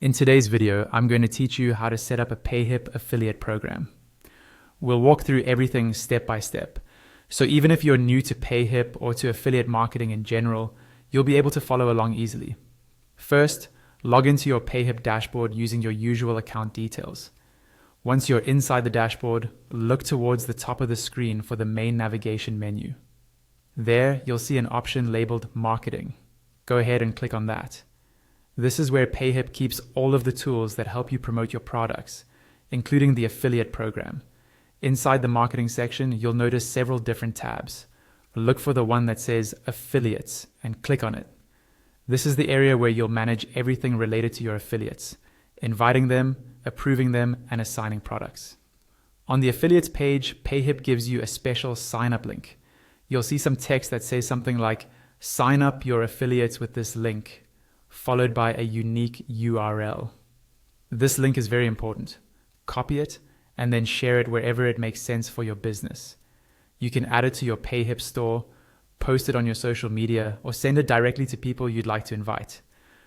In today's video, I'm going to teach you how to set up a Payhip affiliate program. We'll walk through everything step by step. So even if you're new to Payhip or to affiliate marketing in general, you'll be able to follow along easily. First, log into your Payhip dashboard using your usual account details. Once you're inside the dashboard, look towards the top of the screen for the main navigation menu. There, you'll see an option labeled Marketing. Go ahead and click on that. This is where Payhip keeps all of the tools that help you promote your products, including the affiliate program. Inside the marketing section, you'll notice several different tabs. Look for the one that says Affiliates and click on it. This is the area where you'll manage everything related to your affiliates, inviting them, approving them, and assigning products. On the affiliates page, Payhip gives you a special sign-up link. You'll see some text that says something like, "Sign up your affiliates with this link," followed by a unique URL. This link is very important. Copy it and then share it wherever it makes sense for your business. You can add it to your Payhip store, post it on your social media, or send it directly to people you'd like to invite.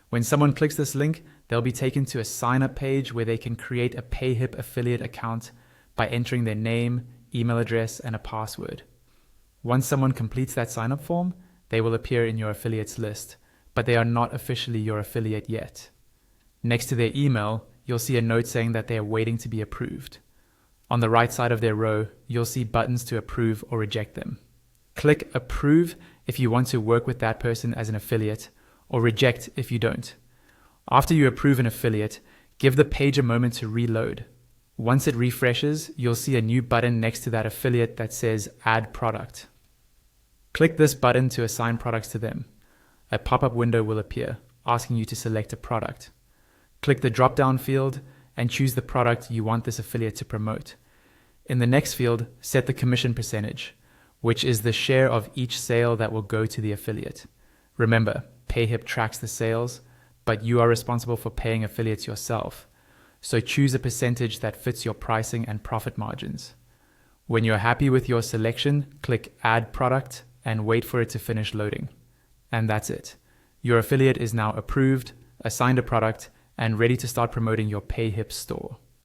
When someone clicks this link, they'll be taken to a sign-up page where they can create a Payhip affiliate account by entering their name, email address, and a password. Once someone completes that sign-up form, they will appear in your affiliates list, but they are not officially your affiliate yet. Next to their email, you'll see a note saying that they are waiting to be approved. On the right side of their row, you'll see buttons to approve or reject them. Click Approve if you want to work with that person as an affiliate, or Reject if you don't. After you approve an affiliate, give the page a moment to reload. Once it refreshes, you'll see a new button next to that affiliate that says Add Product. Click this button to assign products to them. A pop-up window will appear, asking you to select a product. Click the drop-down field and choose the product you want this affiliate to promote. In the next field, set the commission percentage, which is the share of each sale that will go to the affiliate. Remember, Payhip tracks the sales, but you are responsible for paying affiliates yourself. So choose a percentage that fits your pricing and profit margins. When you're happy with your selection, click Add Product and wait for it to finish loading. And that's it. Your affiliate is now approved, assigned a product, and ready to start promoting your Payhip store.